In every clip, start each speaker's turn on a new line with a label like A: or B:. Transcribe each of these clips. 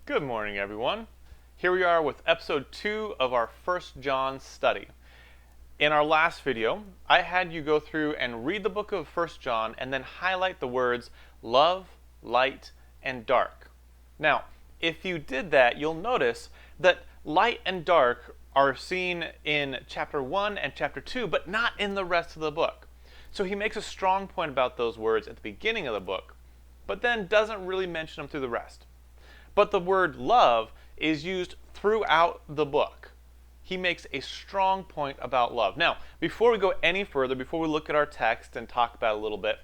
A: Good morning, everyone. Here we are with episode 2 of our First John study. In our last video, I had you go through and read the book of First John and then highlight the words love, light, and dark. Now, if you did that, you'll notice that light and dark are seen in chapter 1 and chapter 2, but not in the rest of the book. So he makes a strong point about those words at the beginning of the book, but then doesn't really mention them through the rest. But the word love is used throughout the book. He makes a strong point about love. Now, before we go any further, before we look at our text and talk about it a little bit,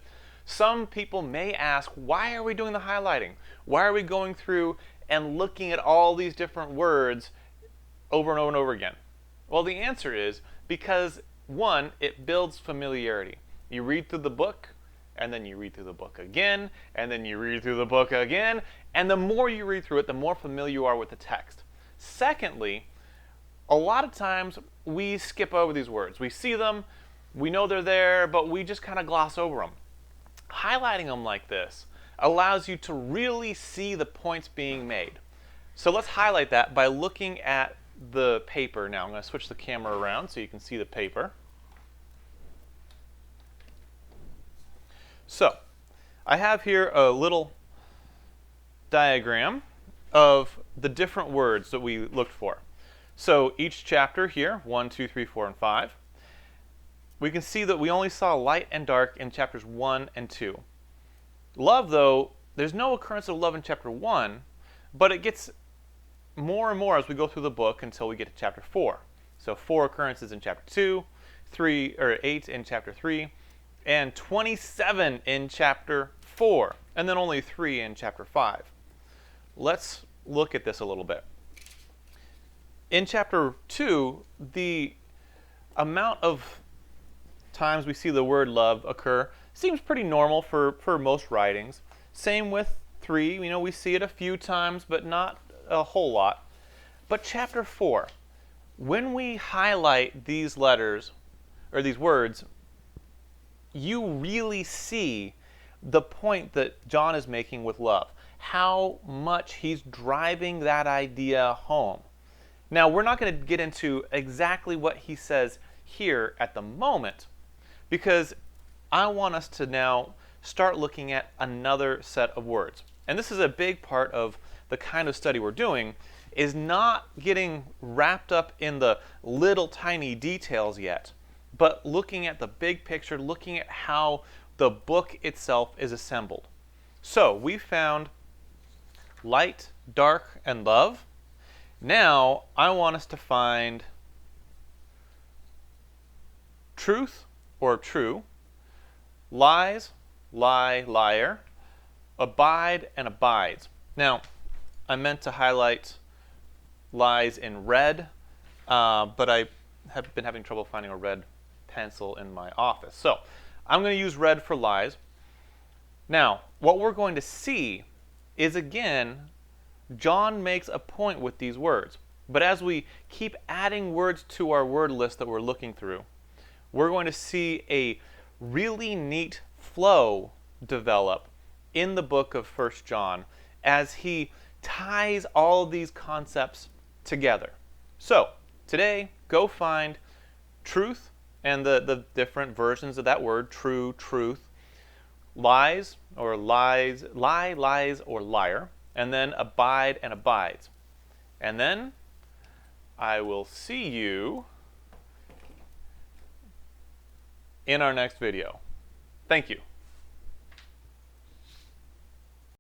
A: some people may ask, why are we doing the highlighting? Why are we going through and looking at all these different words over and over and over again? Well, the answer is because, one, it builds familiarity. You read through the book, and then you read through the book again, and then you read through the book again, and the more you read through it, the more familiar you are with the text. Secondly, a lot of times we skip over these words. We see them, we know they're there, but we just kind of gloss over them. Highlighting them like this allows you to really see the points being made. So let's highlight that by looking at the paper now. I'm going to switch the camera around so you can see the paper. So, I have here a little diagram of the different words that we looked for. So each chapter here, 1, 2, 3, 4, and 5, we can see that we only saw light and dark in chapters 1 and 2. Love, though, there's no occurrence of love in chapter 1, but it gets more and more as we go through the book until we get to chapter 4. So 4 occurrences in chapter 2, 8 in chapter 3, and 27 in chapter 4, and then only 3 in chapter 5. Let's look at this a little bit. In chapter 2, the amount of times we see the word love occur seems pretty normal for most writings. Same with 3, we see it a few times, but not a whole lot. But chapter 4, when we highlight these letters, or these words, you really see the point that John is making with love, how much he's driving that idea home. Now, we're not going to get into exactly what he says here at the moment, because I want us to now start looking at another set of words. And this is a big part of the kind of study we're doing, is not getting wrapped up in the little tiny details yet, but looking at the big picture, looking at how the book itself is assembled. So we found light, dark, and love. Now I want us to find truth or true, lies, lie, liar, abide, and abides. Now, I meant to highlight lies in red, but I have been having trouble finding a red pencil in my office. So I'm going to use red for lies. Now, what we're going to see is, again, John makes a point with these words. But as we keep adding words to our word list that we're looking through, we're going to see a really neat flow develop in the book of 1 John as he ties all of these concepts together. So, today, go find truth and the different versions of that word, true, truth, lies, or lies, lie, lies, or liar, and then abide and abides. And then I will see you in our next video. Thank you.